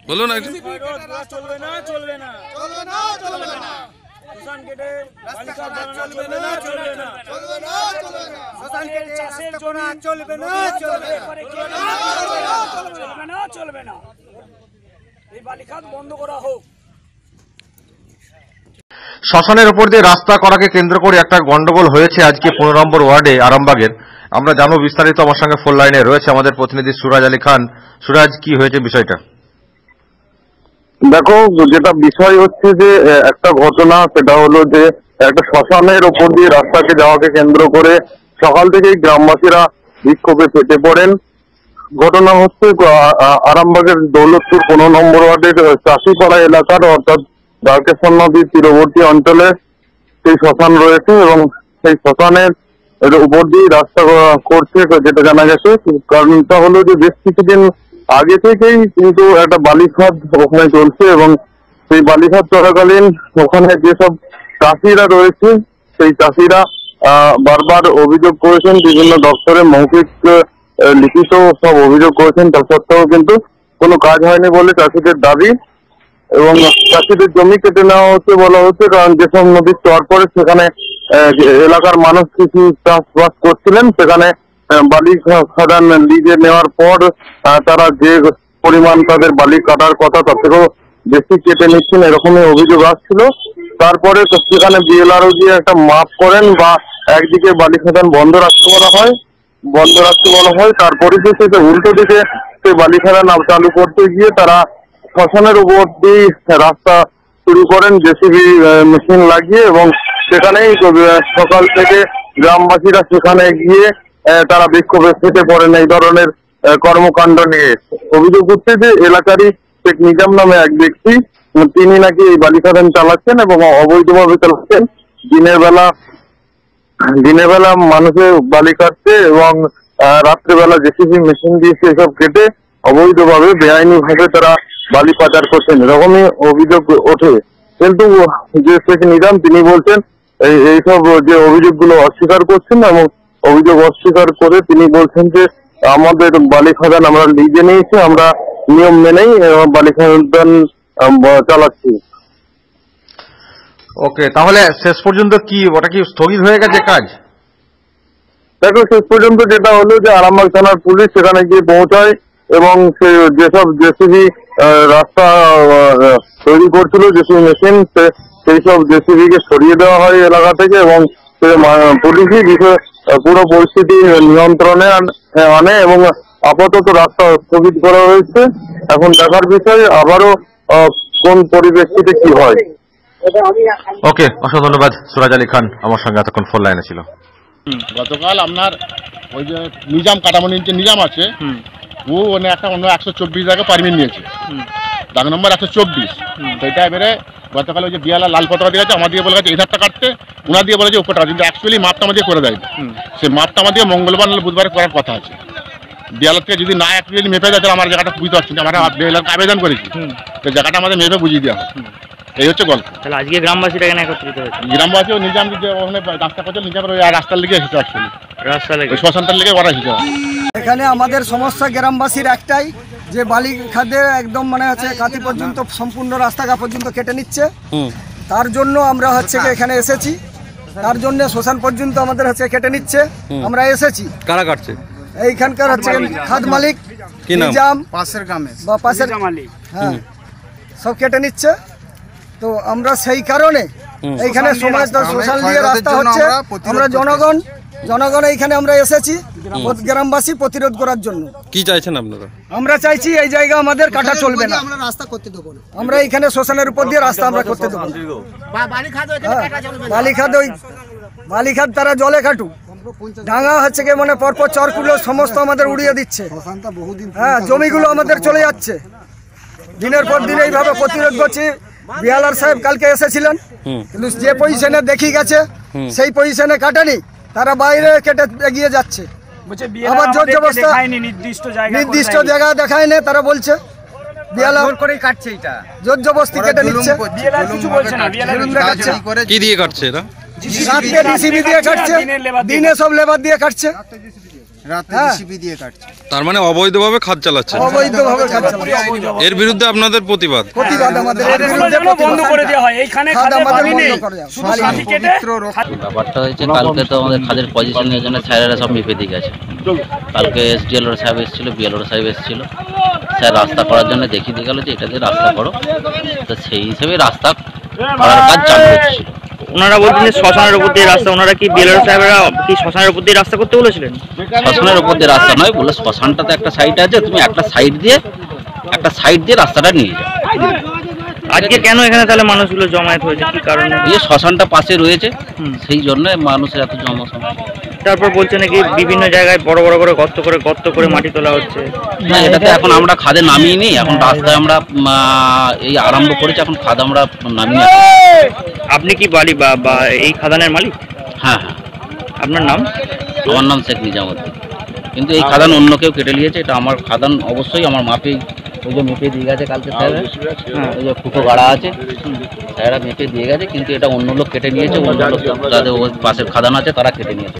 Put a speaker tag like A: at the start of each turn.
A: বলুন একটু।
B: চলবে না, চলবে না, চলবে না, চলবে না। শ্মশান কেটে বালিকা চলবে না, চলবে না, চলবে না, চলবে না। শ্মশান কেটে চাষের জন্য চলবে না, চলবে না, চলবে না, চলবে না। এই বালিকা বন্ধ করা হোক।
C: শ্মশানের উপর দিয়ে রাস্তা করাকে কেন্দ্র করে একটা গন্ডগোল হয়েছে আজকে 15 নম্বর ওয়ার্ডে আরামবাগের। আমরা জানবো বিস্তারিত। আমার সঙ্গে ফোন লাইনে রয়েছে আমাদের প্রতিনিধি সুরাজ আলী খান। সুরাজ, কি হয়েছে বিষয়টা?
D: দেখো, যেটা বিষয় হচ্ছে যে একটা ঘটনা, সেটা হলো যে একটা শ্মশানের ওপর দিয়ে রাস্তাকে যাওয়াকে কেন্দ্র করে সকাল থেকেই গ্রামবাসীরা বিক্ষোভে ফেটে পড়েন। ঘটনা হচ্ছে আরামবাগের দৌলতপুর 15 নম্বর ওয়ার্ডের চাষিপাড়া এলাকার, অর্থাৎ দ্বারকেশ্বর নদীর তীরবর্তী অঞ্চলে সেই শ্মশান রয়েছে এবং সেই শ্মশানের উপর দিয়ে রাস্তা করছে, যেটা জানা গেছে। কারণটা হলো যে বেশ কিছুদিন আগে থেকেই কিন্তু একটা বালিখাদ ওখানে চলছে এবং সেই বালিখাদ চলাকালীন ওখানে যেসব চাষিরা রয়েছে সেই চাষিরা বারবার অভিযোগ করেছেন, বিভিন্ন দপ্তরে মৌখিক লিখিত সব অভিযোগ করেছেন। তা সত্ত্বেও কিন্তু কোনো কাজ হয়নি বলে চাষিদের দাবি। এবং চাষিদের জমি কেটে নেওয়া হচ্ছে বলা হচ্ছে, কারণ যেসব নদীর চর পড়ে সেখানে এলাকার মানুষ কিছু চাষবাস করছিলেন, সেখানে বালি খাদান লিজে নেওয়ার পর তারা যে পরিমাণ তাদের বালি কাটার কথা তার থেকেও বেশি কেটে নিচ্ছেন, এরকমই অভিযোগ আসছিল। তারপরে সেখানে বিএলআরও গিয়ে একটা মাপ করেন বা একদিকে বালি খাদান বন্ধ রাখতে বলা হয়। তার পরিপ্রেক্ষিতে উল্টো দিকে সেই বালি খাদান চালু করতে গিয়ে তারা শ্মশানের উপর দিয়ে রাস্তা শুরু করেন জেসিবি মেশিন লাগিয়ে, এবং সেখানেই সকাল থেকে গ্রামবাসীরা সেখানে গিয়ে তারা বিক্ষোভে ফেটে পড়েন এই ধরনের কর্মকাণ্ড নিয়ে। অভিযোগ হচ্ছে যে এলাকারই শেখ নিজাম নামে এক ব্যক্তি, তিনি নাকি এই বালি খাদান চালাচ্ছেন এবং অবৈধভাবে চালাচ্ছেন। দিনের বেলা মানুষের বালি কাটছে এবং রাত্রেবেলা জেসিবি মেশিন দিয়ে সেসব কেটে অবৈধভাবে বেআইনি ভাবে তারা বালি পাচার করছেন, এরকমই অভিযোগ ওঠে। কিন্তু যে শেখ নিজাম তিনি বলছেন এইসব যে অভিযোগগুলো অস্বীকার করছেন এবং অভিযোগ অস্বীকার করে তিনি বলছেন যে আমাদের বালি খাদান আমরা লিজে নিয়েছি, আমরা নিয়ম মেনেই বালি খাদান চালাচ্ছি।
C: ওকে, তাহলে শেষ পর্যন্ত কি ওটা কি স্থগিত হয়ে গেছে কাজ?
D: দেখো, শেষ পর্যন্ত যেটা হলো যে আরামবাগ থানার পুলিশ সেখানে গিয়ে পৌঁছায় এবং যেসব জেসিবি রাস্তা তৈরি করছিল, জেসিবি মেশিন, সেই সব জেসিবি কে সরিয়ে দেওয়া হয় এলাকা থেকে এবং পুলিশই পুরো পরিস্থিতি নিয়ন্ত্রণে আনে এবং আপাতত রাস্তা স্থগিত করা হয়েছে। এখন দেখার বিষয় আবারও কোন পরিপ্রেক্ষিতে কি হয়।
C: ওকে, অসংখ্য ধন্যবাদ সুরাজ আলী খান আমার সঙ্গে এতক্ষণ ফোন লাইনে ছিল।
E: গতকাল আপনার ওই যে নিজাম কাটামনি যে নিজাম আছে, ও একটা অন্য 124 জায়গায় পারমিট নিয়েছে, দাগ নম্বর 124। সেটা এবারে গতকাল ওই যে বিয়ালা লাল পতাকা দিয়ে গেছে, আমার দিয়ে বলে গেছে এই ধারটা কাটতে, ওনার দিয়ে বলেছে উপরটা, কিন্তু অ্যাকচুয়ালি মাপটা আমাদের করে দেয়। সেই মাপটা আমাদের মঙ্গলবার নাহলে বুধবারে করার কথা আছে। বিয়ালার থেকে যদি না অ্যাকচুয়ালি মেপে যায় তাহলে আমার জায়গাটা বুঝতে পারছি না, আমরা বিয়ালারকে আবেদন করেছি, তো জায়গাটা আমাদের মেপে বুঝিয়ে দেওয়া হয়। এই হচ্ছে গল্প।
F: তাহলে আজকে গ্রামবাসীরা কেন একত্রিত হয়েছে?
E: গ্রামবাসীও নিজাম যে ওখানে রাস্তা করছে, নিজামের ওই রাস্তার লিগে এসেছে, অ্যাকচুয়ালি
F: রাস্তা লেগে
E: শ্মশানটার লিগে ওরা এসেছে।
G: এখানে আমাদের সমস্যা গ্রামবাসীর একটাই, যে বালি খাদে একদম মানে হচ্ছে কাতি পর্যন্ত সম্পূর্ণ রাস্তাঘাট পর্যন্ত কেটে নিচ্ছে। তার জন্য আমরা হচ্ছে এখানে এসেছি, তার জন্য শ্মশান পর্যন্ত আমাদের হচ্ছে কেটে নিচ্ছে। আমরা এসেছি।
A: কারা কাটছে?
G: এইখানকার হচ্ছে খাদ মালিক নিজাম, পাশের গ্রামে বা পাশের মালিক, হ্যাঁ, সব কেটে নিচ্ছে। তো আমরা সেই কারণে এইখানে সমাজ শ্মশান নিয়ে রাস্তা হচ্ছে, আমরা জনগণ এইখানে আমরা এসেছি গ্রামবাসী প্রতিরোধ করার জন্য।
A: কি চাইছেন আপনারা?
G: আমরা চাইছি এই জায়গা আমাদের কাটা চলবে না, আমরা রাস্তা করতে দেবো না, আমরা এইখানে শ্মশানের উপর দিয়ে রাস্তা আমরা করতে দেবো না। বালিখাদ তারা জলে কাটুক, ডাঙা হচ্ছে কি মানে পরপর চরগুলো সমস্ত আমাদের উড়িয়ে দিচ্ছে, হ্যাঁ, জমিগুলো আমাদের চলে যাচ্ছে। দিনের পর দিন এইভাবে প্রতিরোধ করছি। বিয়ালার সাহেব কালকে এসেছিলেন, কিন্তু যে পজিশনে দেখি গেছে সেই পজিশনে কাটেনি, তারা বাইরে কেটে এগিয়ে যাচ্ছে। আবার জোর জবরদস্তি নির্দিষ্ট জায়গা দেখায় না, তারা বলছে বিয়ালা করেই কাটছে, এটা জোর জবরদস্তি কেটে নিচ্ছে।
A: কি দিয়ে কাটছে এরা?
G: রাতে ডিসিবি দিয়ে কাটছে, দিনে সব লেবার দিয়ে কাটছে।
A: রাতে
G: হ্যাঁ।
A: জিসিবি দিয়ে কাটছে।
H: তার মানে অবৈধভাবে খাদ চালাচ্ছে।
G: অবৈধভাবে কাজ চালাচ্ছে।
H: এর বিরুদ্ধে আপনাদের প্রতিবাদ।
G: প্রতিবাদ আমাদের এর
B: খাদগুলো
G: বিরুদ্ধে
B: যেন বন্ধ করে দেওয়া হয়। এইখানে
G: খাদ
B: খাদের
G: আমাদের
B: বালি
G: বন্ধ
B: নেই,
G: করে দেওয়া।
B: শুধু কাঠি কেটে
I: ব্যাপারটা হয়েছে কালকে তো আমাদের খাদের পজিশনের জন্য স্যারেরা সব মেপে দিয়ে গেছে। কালকে এসডিএলওর সাহেব এসেছিল, বিএলওর সাহেব এসেছিল, স্যার রাস্তা করার জন্য দেখিয়ে দিয়ে গেল যে এটা দিয়ে রাস্তা করো, তো সেই হিসেবে রাস্তা করার কাজ চালু হচ্ছে।
F: ওনারা বলছেন যে শ্মশানের উপর দিয়ে রাস্তা, ওনারা কি বিএলআর সাহেবরা কি শ্মশানের উপর দিয়ে রাস্তা করতে বলেছিলেন?
I: শ্মশানের উপর দিয়ে রাস্তা নয়, বলে শ্মশানটা তো একটা সাইড আছে, তুমি একটা সাইড দিয়ে রাস্তাটা নিয়ে যাও।
F: আজকে কেন এখানে তাহলে মানুষগুলো জমায়েত হয়েছে, কি কারণে?
I: এই শ্মশানটা পাশে রয়েছে, সেই জন্য মানুষের এত জমা।
F: তারপর বলছে নাকি বিভিন্ন জায়গায় বড় বড় করে গর্ত করে মাটি তোলা হচ্ছে।
I: না, এটাতে এখন আমরা খাদে নামিয়ে নিই, এখন রাস্তায় আমরা এই আরম্ভ করেছি, এখন খাদ আমরা নামিয়ে।
F: আপনি কি বাড়ি বা এই খাদানের মালিক?
I: হ্যাঁ।
F: আপনার নাম?
I: আমার নাম শেখ নিজামুদ্দিন, কিন্তু এই খাদান অন্য কেউ কেটে নিয়েছে। এটা আমার খাদান, অবশ্যই আমার মাপেই, ওই যে মেপে দিয়ে গেছে কালকে স্যারেরা, ওই যে ফুটো গাড়া আছে, স্যারেরা মেপে দিয়ে গেছে, কিন্তু এটা অন্য লোক কেটে নিয়েছে। অন্য লোক যাদের ওই পাশের খাদান আছে তারা কেটে নিয়েছে।